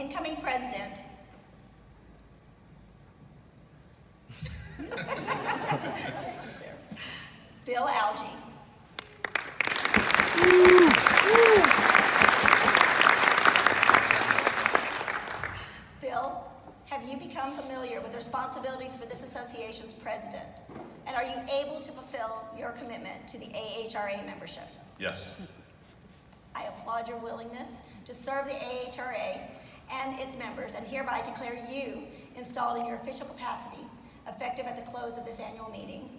incoming president, Bill Algie. Bill, have you become familiar with the responsibilities for this association's president? And are you able to fulfill your commitment to the AHRA membership? Yes. I applaud your willingness to serve the AHRA and its members, and hereby declare you installed in your official capacity, effective at the close of this annual meeting.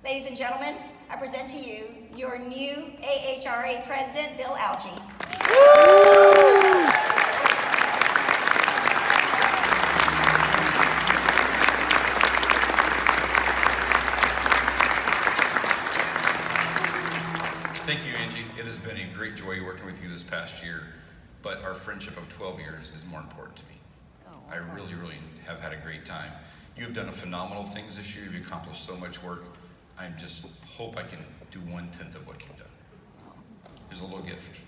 Ladies and gentlemen, I present to you your new AHRA President, Bill Algie. Thank you, Angie. It has been a great joy working with you this past year, but our friendship of 12 years is more important to me. I really, really have had a great time. You have done phenomenal things this year. You've accomplished so much work. I just hope I can do 1/10 of what you've done. Here's a little gift.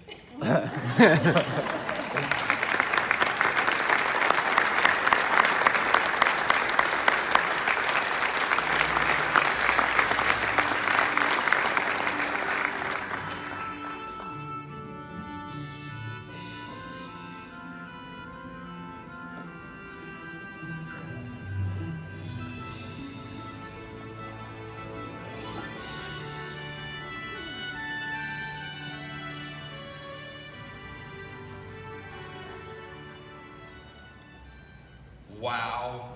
Wow.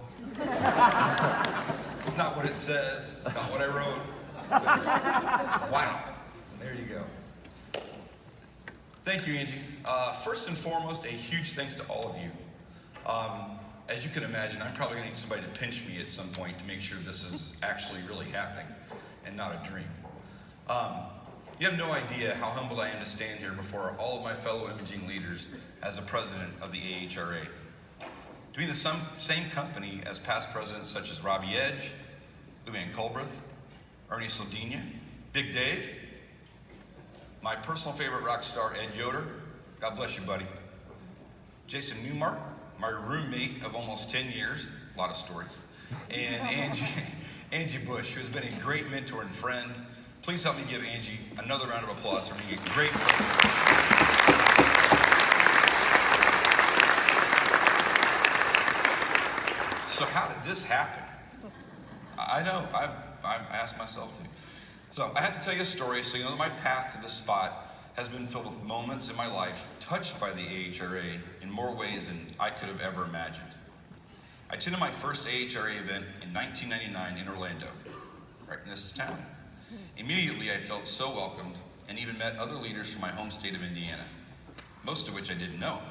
It's not what it says, not what I wrote. Wow. There you go. Thank you, Angie. First and foremost, a huge thanks to all of you. As you can imagine, I'm probably gonna need somebody to pinch me at some point to make sure this is actually really happening and not a dream. You have no idea how humbled I am to stand here before all of my fellow imaging leaders as the president of the AHRA. To be in the same company as past presidents such as Robbie Edge, Luann Culbreth, Ernie Saldina, Big Dave, my personal favorite rock star Ed Yoder, God bless you, buddy, Jason Newmark, my roommate of almost 10 years, a lot of stories, and Angie Bush, who has been a great mentor and friend. Please help me give Angie another round of applause for being a great friend. So how did this happen? I know, I asked myself too. So I have to tell you a story so you know that my path to this spot has been filled with moments in my life touched by the AHRA in more ways than I could have ever imagined. I attended my first AHRA event in 1999 in Orlando, right in this town. Immediately I felt so welcomed and even met other leaders from my home state of Indiana, most of which I didn't know.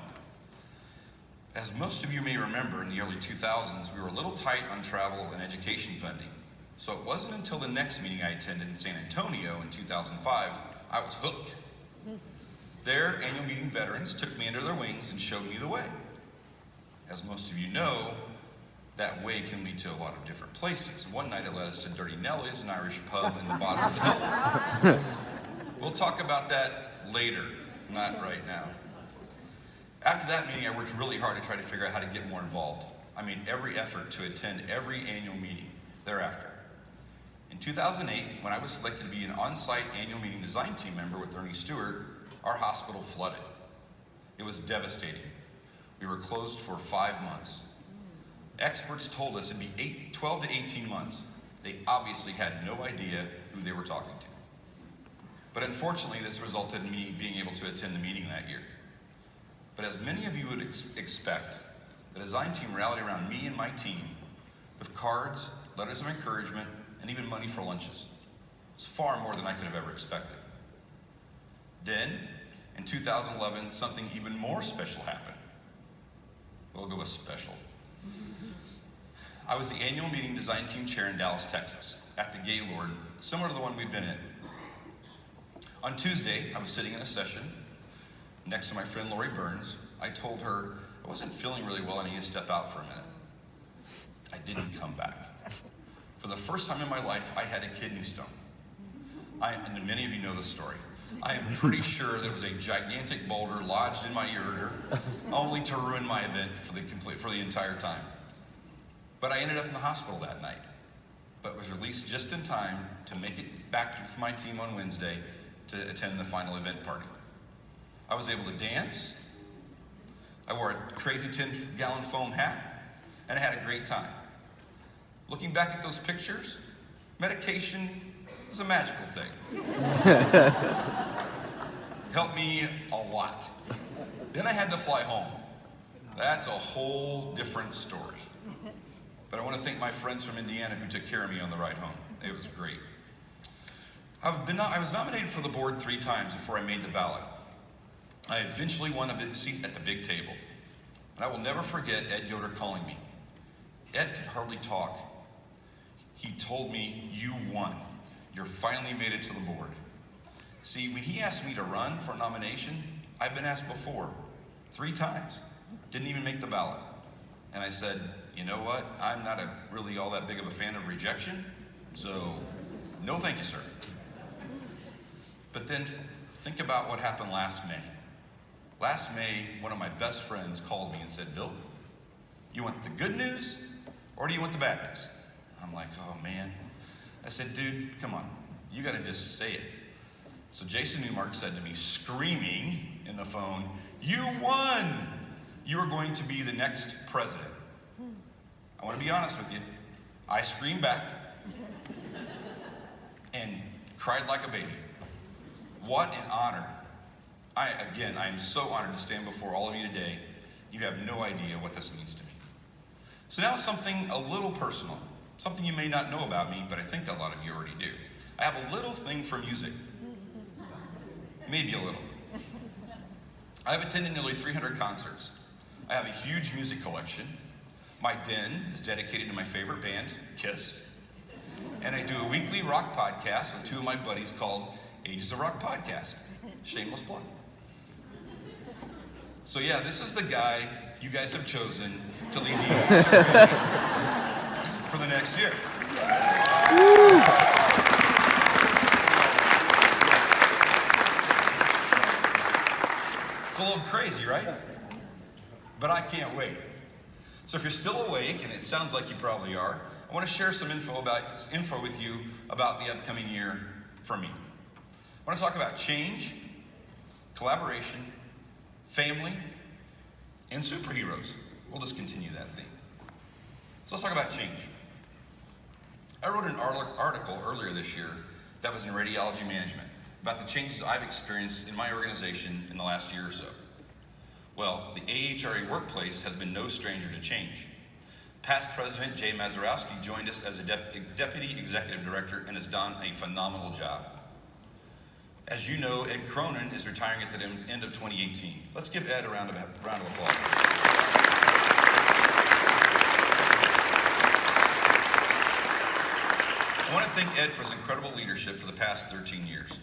As most of you may remember, in the early 2000s, we were a little tight on travel and education funding. So it wasn't until the next meeting I attended in San Antonio in 2005, I was hooked. There, annual meeting veterans took me under their wings and showed me the way. As most of you know, that way can lead to a lot of different places. One night it led us to Dirty Nelly's, an Irish pub in the bottom of the hill. We'll talk about that later, not right now. After that meeting, I worked really hard to try to figure out how to get more involved. I made every effort to attend every annual meeting thereafter. In 2008, when I was selected to be an on-site annual meeting design team member with Ernie Stewart, our hospital flooded. It was devastating. We were closed for 5 months. Experts told us it'd be 12 to 18 months. They obviously had no idea who they were talking to. But unfortunately, this resulted in me being able to attend the meeting that year. But as many of you would expect, the design team rallied around me and my team with cards, letters of encouragement, and even money for lunches. It's far more than I could have ever expected. Then, in 2011, something even more special happened. We'll go with special. I was the annual meeting design team chair in Dallas, Texas, at the Gaylord, similar to the one we've been in. On Tuesday, I was sitting in a session next to my friend Lori Burns. I told her I wasn't feeling really well and I needed to step out for a minute. I didn't come back. For the first time in my life, I had a kidney stone. And many of you know the story. I am pretty sure there was a gigantic boulder lodged in my ureter, only to ruin my event for the entire time. But I ended up in the hospital that night, but was released just in time to make it back with my team on Wednesday to attend the final event party. I was able to dance. I wore a crazy 10-gallon foam hat, and I had a great time. Looking back at those pictures, medication is a magical thing. Helped me a lot. Then I had to fly home. That's a whole different story. But I want to thank my friends from Indiana who took care of me on the ride home. It was great. I was nominated for the board 3 times before I made the ballot. I eventually won a seat at the big table. And I will never forget Ed Yoder calling me. Ed could hardly talk. He told me, "You won. You finally made it to the board." See, when he asked me to run for a nomination, I've been asked before, 3 times. Didn't even make the ballot. And I said, you know what? I'm not really all that big of a fan of rejection, so no thank you, sir. But then think about what happened last May. Last May, one of my best friends called me and said, "Bill, you want the good news or do you want the bad news?" I'm like, oh man. I said, dude, come on. You gotta just say it. So Jason Newmark said to me, screaming in the phone, "You won! You are going to be the next president." I want to be honest with you. I screamed back and cried like a baby. What an honor. I am so honored to stand before all of you today. You have no idea what this means to me. So now something a little personal, something you may not know about me, but I think a lot of you already do. I have a little thing for music. Maybe a little. I've attended nearly 300 concerts. I have a huge music collection. My den is dedicated to my favorite band, Kiss. And I do a weekly rock podcast with 2 of my buddies called Ages of Rock Podcast. Shameless plug. So yeah, this is the guy you guys have chosen to lead the AHRA for the next year. It's a little crazy, right? But I can't wait. So if you're still awake, and it sounds like you probably are, I want to share some info with you about the upcoming year for me. I want to talk about change, collaboration, family, and superheroes. We'll just continue that theme. So let's talk about change. I wrote an article earlier this year that was in radiology management about the changes I've experienced in my organization in the last year or so. Well, the AHRA workplace has been no stranger to change. Past President Jay Mazurowski joined us as a Deputy Executive Director and has done a phenomenal job. As you know, Ed Cronin is retiring at the end of 2018. Let's give Ed a round of applause. I want to thank Ed for his incredible leadership for the past 13 years.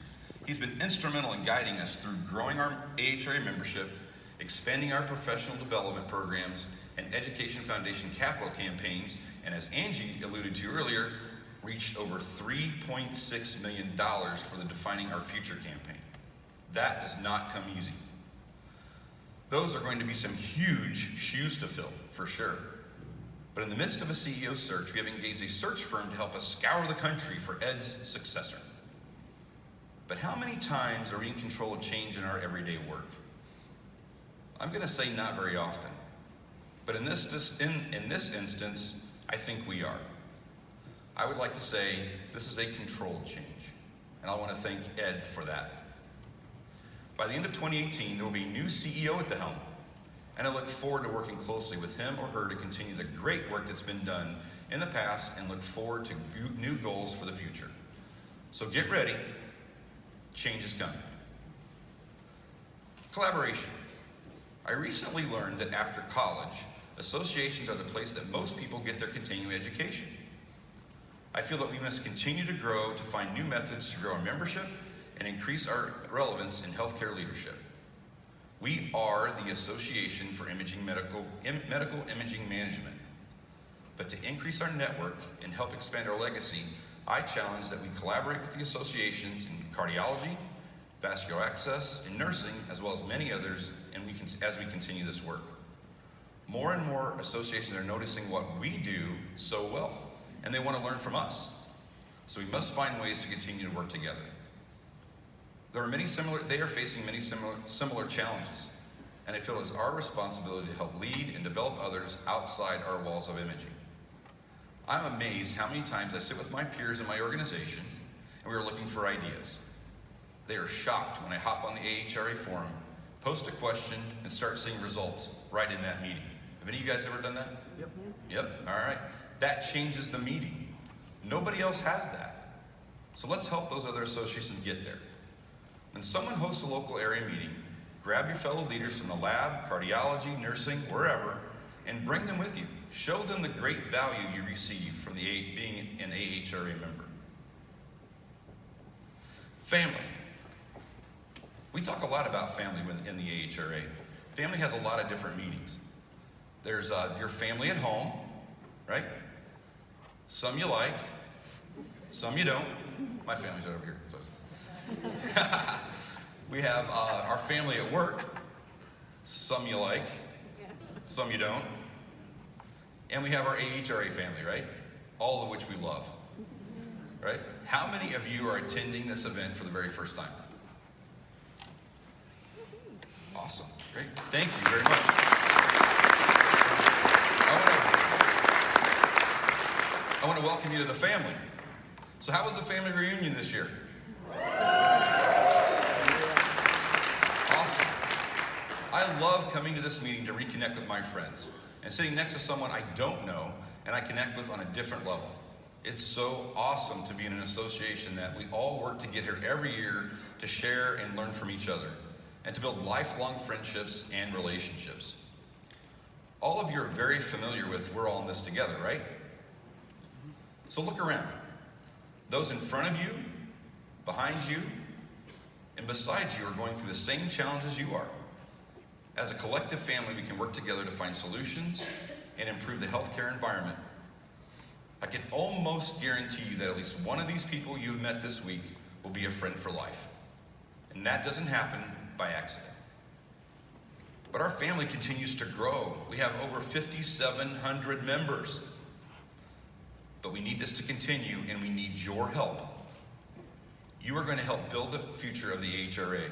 He's been instrumental in guiding us through growing our AHRA membership, expanding our professional development programs, and Education Foundation capital campaigns, and as Angie alluded to earlier, reached over $3.6 million for the Defining Our Future campaign. That does not come easy. Those are going to be some huge shoes to fill, for sure. But in the midst of a CEO search, we have engaged a search firm to help us scour the country for Ed's successor. But how many times are we in control of change in our everyday work? I'm going to say not very often. But in this instance, I think we are. I would like to say this is a controlled change, and I want to thank Ed for that. By the end of 2018, there will be a new CEO at the helm, and I look forward to working closely with him or her to continue the great work that's been done in the past and look forward to new goals for the future. So get ready. Change is coming. Collaboration. I recently learned that after college, associations are the place that most people get their continuing education. I feel that we must continue to grow to find new methods to grow our membership and increase our relevance in healthcare leadership. We are the Association for Medical Imaging Management. But to increase our network and help expand our legacy, I challenge that we collaborate with the associations in cardiology, vascular access, and nursing, as well as many others, and as we continue this work. More and more associations are noticing what we do so well, and they want to learn from us. So we must find ways to continue to work together. They are facing many similar challenges, and I feel it's our responsibility to help lead and develop others outside our walls of imaging. I'm amazed how many times I sit with my peers in my organization and we are looking for ideas. They are shocked when I hop on the AHRA forum, post a question, and start seeing results right in that meeting. Have any of you guys ever done that? Yep, all right. That changes the meeting. Nobody else has that. So let's help those other associations get there. When someone hosts a local area meeting, grab your fellow leaders from the lab, cardiology, nursing, wherever, and bring them with you. Show them the great value you receive from being an AHRA member. Family. We talk a lot about family in the AHRA. Family has a lot of different meanings. There's your family at home, right? Some you like, some you don't. My family's over here. So. We have our family at work. Some you like, some you don't. And we have our AHRA family, right? All of which we love, right? How many of you are attending this event for the very first time? Awesome, great. Thank you very much. I want to welcome you to the family. So how was the family reunion this year? Awesome. I love coming to this meeting to reconnect with my friends and sitting next to someone I don't know and I connect with on a different level. It's so awesome to be in an association that we all work to get here every year to share and learn from each other and to build lifelong friendships and relationships. All of you are very familiar with we're all in this together, right? So look around. Those in front of you, behind you, and beside you are going through the same challenges you are. As a collective family, we can work together to find solutions and improve the healthcare environment. I can almost guarantee you that at least one of these people you've met this week will be a friend for life. And that doesn't happen by accident. But our family continues to grow. We have over 5,700 members. But we need this to continue, and we need your help. You are going to help build the future of the AHRA.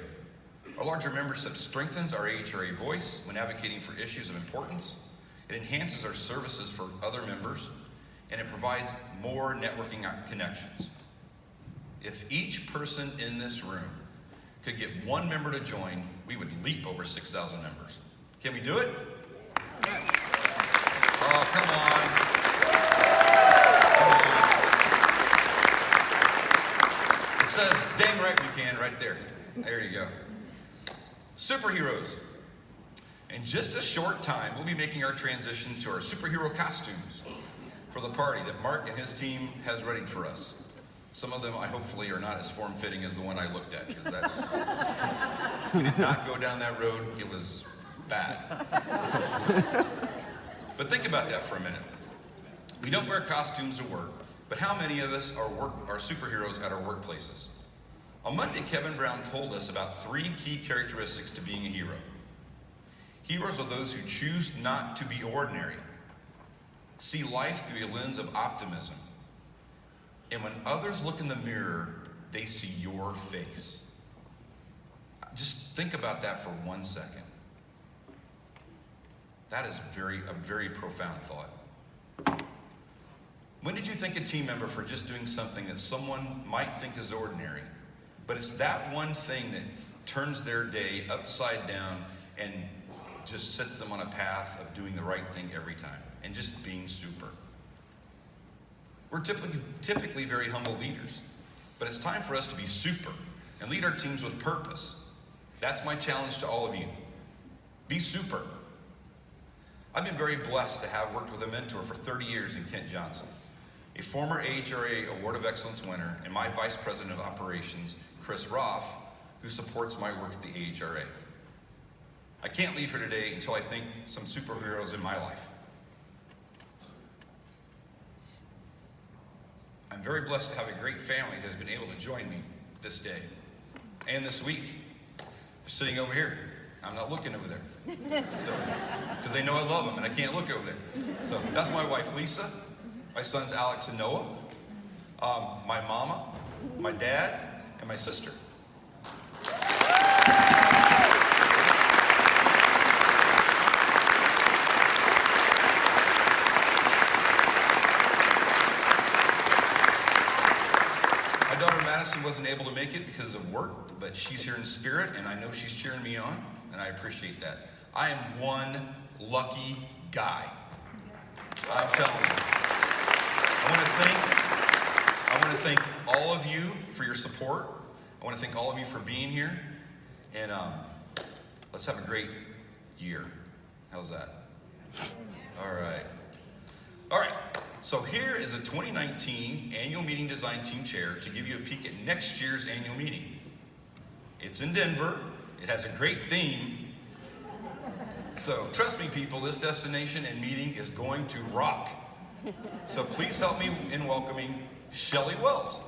Our larger membership strengthens our AHRA voice when advocating for issues of importance. It enhances our services for other members, and it provides more networking connections. If each person in this room could get one member to join, we would leap over 6,000 members. Can we do it? Oh, come on. It says, dang right we can, right there. There you go. Superheroes. In just a short time, we'll be making our transition to our superhero costumes for the party that Mark and his team has readied for us. Some of them, hopefully, are not as form-fitting as the one I looked at, because we did not go down that road. It was bad. But think about that for a minute. We don't wear costumes to work, but how many of us are superheroes at our workplaces? On Monday, Kevin Brown told us about 3 key characteristics to being a hero. Heroes are those who choose not to be ordinary, see life through a lens of optimism, and when others look in the mirror, they see your face. Just think about that for 1 second. That is a very profound thought. When did you thank a team member for just doing something that someone might think is ordinary, but it's that one thing that turns their day upside down and just sets them on a path of doing the right thing every time and just being super? We're typically very humble leaders, but it's time for us to be super and lead our teams with purpose. That's my challenge to all of you. Be super. I've been very blessed to have worked with a mentor for 30 years in Kent Johnson, a former AHRA Award of Excellence winner, and my Vice President of Operations, Chris Roth, who supports my work at the AHRA. I can't leave here today until I thank some superheroes in my life. I'm very blessed to have a great family that has been able to join me this day. And this week, they're sitting over here. I'm not looking over there. So, because they know I love them and I can't look over there. So that's my wife, Lisa. My sons, Alex and Noah. My mama, my dad, and my sister. My daughter Madison wasn't able to make it because of work, but she's here in spirit, and I know she's cheering me on, and I appreciate that. I am one lucky guy. I'm telling you. I want to thank all of you for your support. I want to thank all of you for being here, and let's have a great year. How's that? All right. All right. So here is a 2019 Annual Meeting Design Team Chair to give you a peek at next year's annual meeting. It's in Denver. It has a great theme. So trust me, people, this destination and meeting is going to rock. So please help me in welcoming Shelley Wells.